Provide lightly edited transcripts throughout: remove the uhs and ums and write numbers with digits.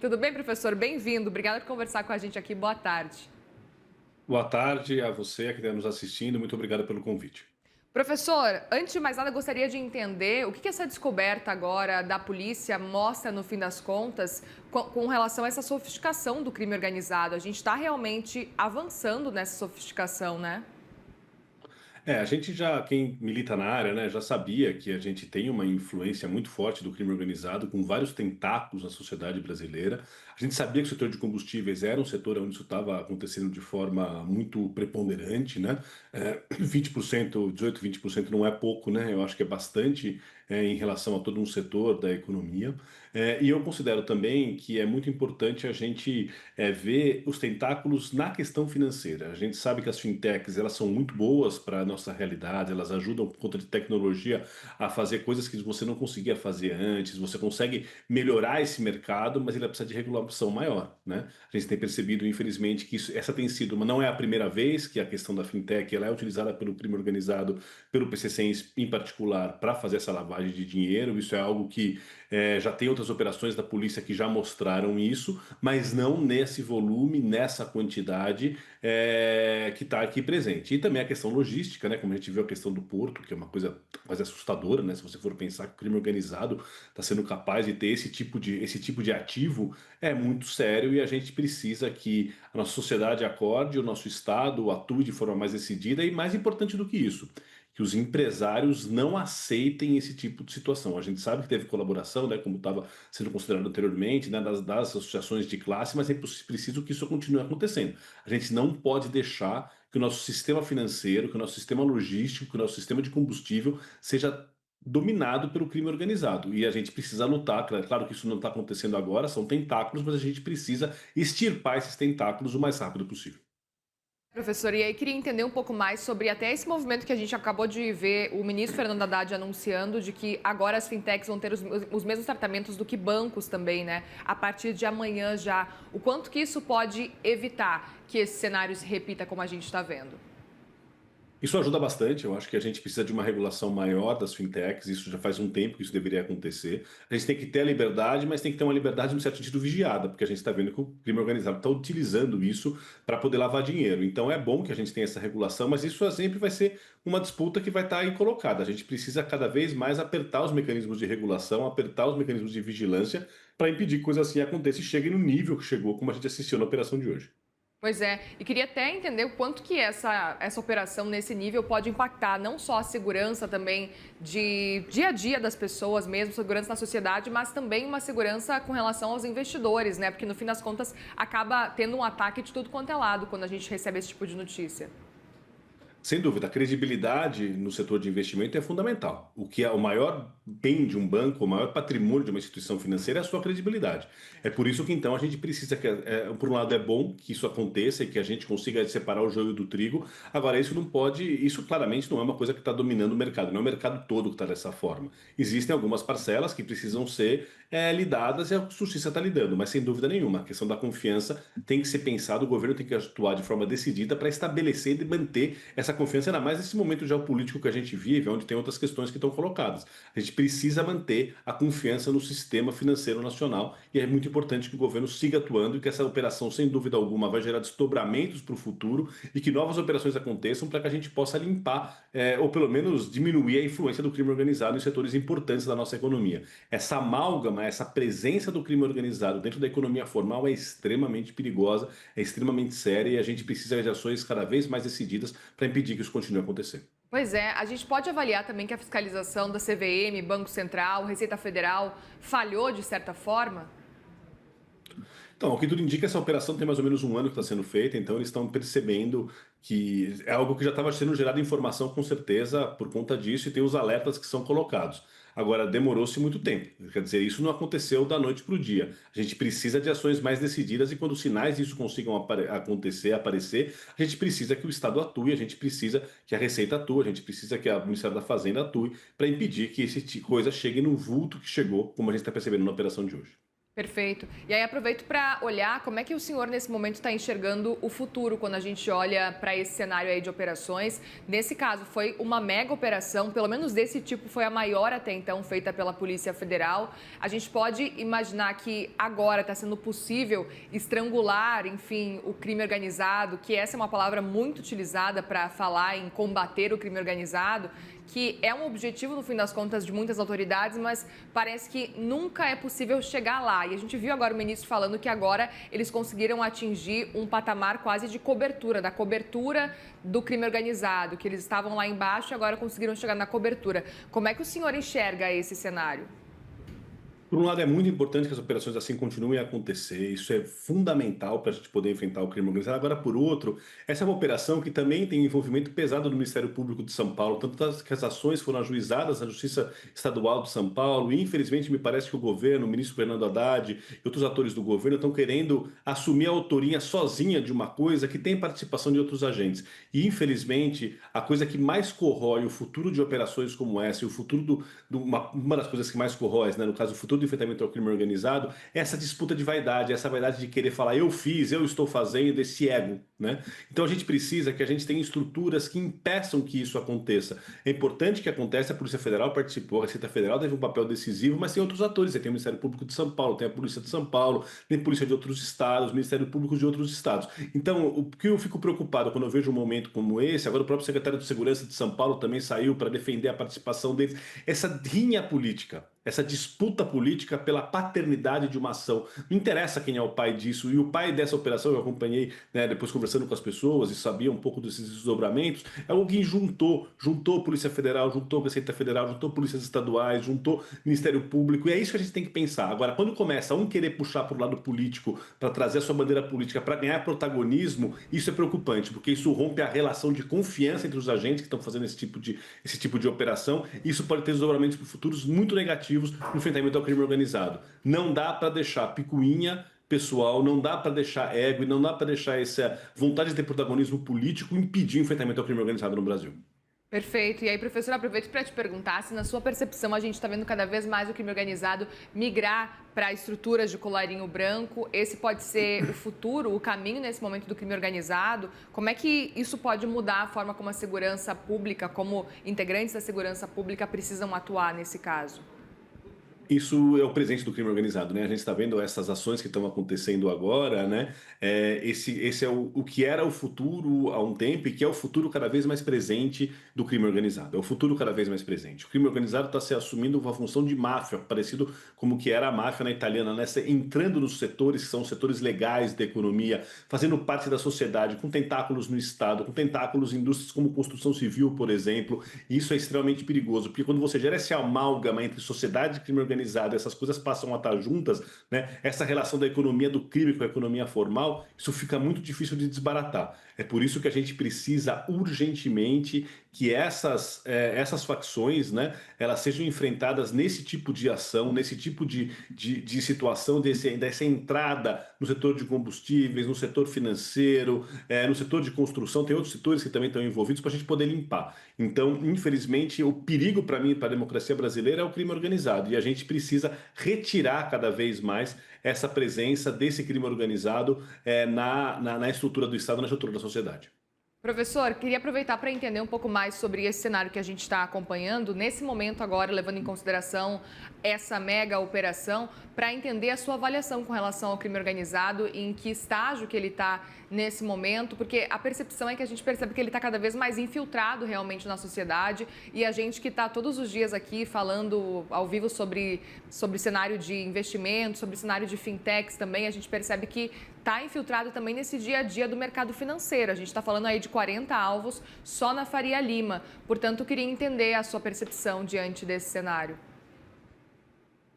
Tudo bem, professor? Bem-vindo. Obrigada por conversar com a gente aqui. Boa tarde. Boa tarde a você que está nos assistindo. Muito obrigado pelo convite. Professor, antes de mais nada, gostaria de entender o que essa descoberta agora da polícia mostra, no fim das contas, com relação a essa sofisticação do crime organizado. A gente está realmente avançando nessa sofisticação, né? A gente já, quem milita na área, né, já sabia que a gente tem uma influência muito forte do crime organizado, com vários tentáculos na sociedade brasileira. A gente sabia que o setor de combustíveis era um setor onde isso estava acontecendo de forma muito preponderante, né? 20%, 18, 20% não é pouco, né? Eu acho que é bastante, em relação a todo um setor da economia. E eu considero também que é muito importante a gente ver os tentáculos na questão financeira. A gente sabe que as fintechs elas são muito boas para a nossa realidade, elas ajudam por conta de tecnologia a fazer coisas que você não conseguia fazer antes, você consegue melhorar esse mercado, mas ele precisa de regulação maior, né? A gente tem percebido, infelizmente, que essa tem sido, mas não é a primeira vez que a questão da fintech ela é utilizada pelo crime organizado, pelo PCC em particular, para fazer essa lavagem de dinheiro. Isso é algo que já tem outras operações da polícia que já mostraram isso, mas não nesse volume, nessa quantidade que está aqui presente. E também a questão logística, né? Como a gente viu a questão do porto, que é uma coisa quase assustadora, né? Se você for pensar que o crime organizado está sendo capaz de ter esse tipo de ativo, é muito sério e a gente precisa que a nossa sociedade acorde, o nosso Estado atue de forma mais decidida e mais importante do que isso, que os empresários não aceitem esse tipo de situação. A gente sabe que teve colaboração, né, como estava sendo considerado anteriormente, né, das associações de classe, mas é preciso que isso continue acontecendo. A gente não pode deixar que o nosso sistema financeiro, que o nosso sistema logístico, que o nosso sistema de combustível seja dominado pelo crime organizado. E a gente precisa lutar, claro que isso não está acontecendo agora, são tentáculos, mas a gente precisa extirpar esses tentáculos o mais rápido possível. Professor, e aí queria entender um pouco mais sobre até esse movimento que a gente acabou de ver o ministro Fernando Haddad anunciando de que agora as fintechs vão ter os mesmos tratamentos do que bancos também, né? A partir de amanhã já. O quanto que isso pode evitar que esse cenário se repita como a gente está vendo? Isso ajuda bastante, eu acho que a gente precisa de uma regulação maior das fintechs, isso já faz um tempo que isso deveria acontecer. A gente tem que ter a liberdade, mas tem que ter uma liberdade no certo sentido vigiada, porque a gente está vendo que o crime organizado está utilizando isso para poder lavar dinheiro. Então é bom que a gente tenha essa regulação, mas isso sempre vai ser uma disputa que vai estar aí colocada. A gente precisa cada vez mais apertar os mecanismos de regulação, apertar os mecanismos de vigilância para impedir que coisas assim aconteçam e cheguem no nível que chegou, como a gente assistiu na operação de hoje. Pois é, e queria até entender o quanto que essa operação nesse nível pode impactar não só a segurança também de dia a dia das pessoas mesmo, segurança na sociedade, mas também uma segurança com relação aos investidores, né? Porque no fim das contas acaba tendo um ataque de tudo quanto é lado quando a gente recebe esse tipo de notícia. Sem dúvida, a credibilidade no setor de investimento é fundamental. O que é o maior bem de um banco, o maior patrimônio de uma instituição financeira é a sua credibilidade. É por isso que então a gente precisa que, por um lado, é bom que isso aconteça e que a gente consiga separar o joio do trigo. Agora, isso não pode, isso claramente não é uma coisa que está dominando o mercado, não é o mercado todo que está dessa forma. Existem algumas parcelas que precisam ser lidadas e a justiça está lidando, mas sem dúvida nenhuma, a questão da confiança tem que ser pensada, o governo tem que atuar de forma decidida para estabelecer e manter essa confiança, ainda mais nesse momento geopolítico que a gente vive, onde tem outras questões que estão colocadas. A gente precisa manter a confiança no sistema financeiro nacional e é muito importante que o governo siga atuando e que essa operação, sem dúvida alguma, vai gerar desdobramentos para o futuro e que novas operações aconteçam para que a gente possa limpar, ou pelo menos diminuir a influência do crime organizado em setores importantes da nossa economia. Essa amálgama, essa presença do crime organizado dentro da economia formal é extremamente perigosa, é extremamente séria e a gente precisa de ações cada vez mais decididas para impedir que isso continue acontecendo. Pois é, a gente pode avaliar também que a fiscalização da CVM, Banco Central, Receita Federal falhou de certa forma? Então, o que tudo indica, essa operação tem mais ou menos um ano que está sendo feita, então eles estão percebendo que é algo que já estava sendo gerado informação com certeza por conta disso e tem os alertas que são colocados. Agora, demorou-se muito tempo, quer dizer, isso não aconteceu da noite para o dia. A gente precisa de ações mais decididas e quando os sinais disso consigam acontecer, aparecer, a gente precisa que o Estado atue, a gente precisa que a Receita atue, a gente precisa que o Ministério da Fazenda atue para impedir que esse coisa chegue no vulto que chegou, como a gente está percebendo na operação de hoje. Perfeito. E aí aproveito para olhar como é que o senhor nesse momento está enxergando o futuro quando a gente olha para esse cenário aí de operações. Nesse caso, foi uma mega operação, pelo menos desse tipo, foi a maior até então feita pela Polícia Federal. A gente pode imaginar que agora está sendo possível estrangular, enfim, o crime organizado, que essa é uma palavra muito utilizada para falar em combater o crime organizado, que é um objetivo, no fim das contas, de muitas autoridades, mas parece que nunca é possível chegar lá. E a gente viu agora o ministro falando que agora eles conseguiram atingir um patamar quase de cobertura, da cobertura do crime organizado, que eles estavam lá embaixo e agora conseguiram chegar na cobertura. Como é que o senhor enxerga esse cenário? Por um lado, é muito importante que as operações assim continuem a acontecer, isso é fundamental para a gente poder enfrentar o crime organizado. Agora, por outro, essa é uma operação que também tem envolvimento pesado do Ministério Público de São Paulo, tanto que as ações foram ajuizadas na Justiça Estadual de São Paulo, e infelizmente me parece que o governo, o ministro Fernando Haddad e outros atores do governo estão querendo assumir a autoria sozinha de uma coisa que tem participação de outros agentes. E infelizmente, a coisa que mais corrói o futuro de operações como essa, e o futuro uma das coisas que mais corrói, né, no caso, o futuro do enfrentamento ao crime organizado, é essa disputa de vaidade, essa vaidade de querer falar eu fiz, eu estou fazendo, esse ego, né? Então a gente precisa que a gente tenha estruturas que impeçam que isso aconteça. É importante que aconteça, a Polícia Federal participou, a Receita Federal teve um papel decisivo, mas tem outros atores, você tem o Ministério Público de São Paulo, tem a Polícia de São Paulo, tem a Polícia de outros estados, Ministério Público de outros estados. Então, o que eu fico preocupado quando eu vejo um momento como esse, agora o próprio secretário de Segurança de São Paulo também saiu para defender a participação deles, essa rinha política, essa disputa política pela paternidade de uma ação. Não interessa quem é o pai disso. E o pai dessa operação, eu acompanhei, né, depois conversando com as pessoas e sabia um pouco desses desdobramentos, é alguém juntou Polícia Federal, juntou Receita Federal, juntou polícias estaduais, juntou Ministério Público. E é isso que a gente tem que pensar. Agora, quando começa um querer puxar para o lado político, para trazer a sua bandeira política, para ganhar protagonismo, isso é preocupante, porque isso rompe a relação de confiança entre os agentes que estão fazendo esse tipo de operação. E isso pode ter desdobramentos futuros muito negativos no enfrentamento ao crime organizado. Não dá para deixar picuinha pessoal, não dá para deixar ego e não dá para deixar essa vontade de ter protagonismo político impedir o enfrentamento ao crime organizado no Brasil. Perfeito. E aí, professor, aproveito para te perguntar se, na sua percepção, a gente está vendo cada vez mais o crime organizado migrar para estruturas de colarinho branco. Esse pode ser o futuro, o caminho nesse momento do crime organizado. Como é que isso pode mudar a forma como a segurança pública, como integrantes da segurança pública precisam atuar nesse caso? Isso é o presente do crime organizado, né? A gente está vendo essas ações que estão acontecendo agora, né? Esse é o que era o futuro há um tempo e que é o futuro cada vez mais presente do crime organizado. É o futuro cada vez mais presente. O crime organizado está se assumindo uma função de máfia, parecido como que era a máfia na italiana, né? Entrando nos setores que são os setores legais da economia, fazendo parte da sociedade, com tentáculos no Estado, com tentáculos em indústrias como construção civil, por exemplo. E isso é extremamente perigoso, porque quando você gera esse amálgama entre sociedade e crime organizado, essas coisas passam a estar juntas, né? Essa relação da economia do crime com a economia formal, isso fica muito difícil de desbaratar. É por isso que a gente precisa urgentemente que essas facções, né, elas sejam enfrentadas nesse tipo de ação, nesse tipo de situação, dessa entrada no setor de combustíveis, no setor financeiro, no setor de construção, tem outros setores que também estão envolvidos para a gente poder limpar. Então, infelizmente, o perigo para mim, para a democracia brasileira, é o crime organizado. E a gente precisa retirar cada vez mais essa presença desse crime organizado na estrutura do Estado, na estrutura da sociedade. Professor, queria aproveitar para entender um pouco mais sobre esse cenário que a gente está acompanhando, nesse momento agora, levando em consideração essa mega operação, para entender a sua avaliação com relação ao crime organizado, em que estágio que ele está nesse momento, porque a percepção é que a gente percebe que ele está cada vez mais infiltrado realmente na sociedade, e a gente que está todos os dias aqui falando ao vivo sobre cenário de investimento, sobre cenário de fintechs também, a gente percebe que está infiltrado também nesse dia a dia do mercado financeiro. A gente está falando aí de 40 alvos só na Faria Lima. Portanto, eu queria entender a sua percepção diante desse cenário.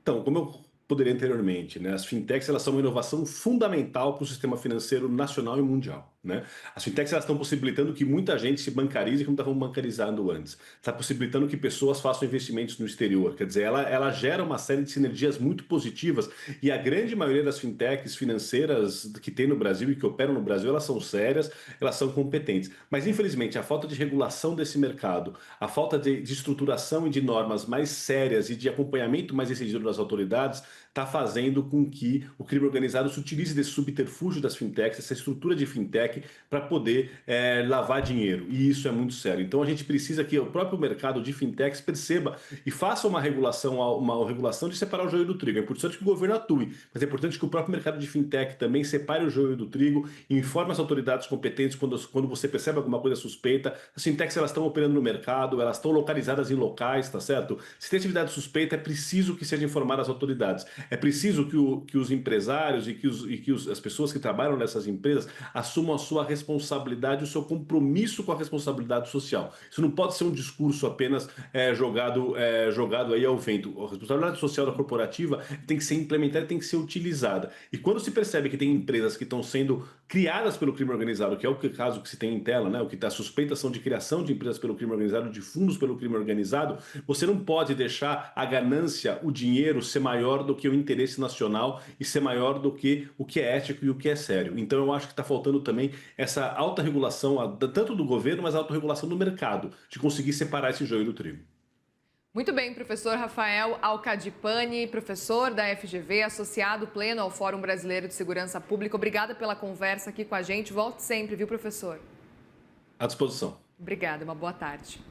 Então, como eu poderia anteriormente, né, as fintechs elas são uma inovação fundamental para o sistema financeiro nacional e mundial. Né? As fintechs elas estão possibilitando que muita gente se bancarize como estavam bancarizando antes. Está possibilitando que pessoas façam investimentos no exterior. Quer dizer, ela gera uma série de sinergias muito positivas e a grande maioria das fintechs financeiras que tem no Brasil e que operam no Brasil, elas são sérias, elas são competentes. Mas, infelizmente, a falta de regulação desse mercado, a falta de estruturação e de normas mais sérias e de acompanhamento mais decidido das autoridades está fazendo com que o crime organizado se utilize desse subterfúgio das fintechs, essa estrutura de fintech, para poder lavar dinheiro. E isso é muito sério. Então a gente precisa que o próprio mercado de fintechs perceba e faça uma regulação de separar o joio do trigo. É importante que o governo atue, mas é importante que o próprio mercado de fintech também separe o joio do trigo e informe as autoridades competentes quando você percebe alguma coisa suspeita. As fintechs, elas estão operando no mercado, elas estão localizadas em locais, tá certo? Se tem atividade suspeita, é preciso que seja informada às autoridades. É preciso que os empresários e as pessoas que trabalham nessas empresas assumam a sua responsabilidade, o seu compromisso com a responsabilidade social. Isso não pode ser um discurso apenas jogado aí ao vento. A responsabilidade social da corporativa tem que ser implementada, tem que ser utilizada. E quando se percebe que tem empresas que estão sendo criadas pelo crime organizado, que é o caso que se tem em tela, né? O que está suspeita são de criação de empresas pelo crime organizado, de fundos pelo crime organizado, você não pode deixar a ganância, o dinheiro ser maior do que o interesse nacional e ser maior do que o que é ético e o que é sério. Então eu acho que está faltando também essa alta regulação, tanto do governo, mas alta regulação do mercado, de conseguir separar esse joio do trigo. Muito bem, professor Rafael Alcadipani, professor da FGV, associado pleno ao Fórum Brasileiro de Segurança Pública. Obrigada pela conversa aqui com a gente. Volte sempre, viu, professor? À disposição. Obrigada, uma boa tarde.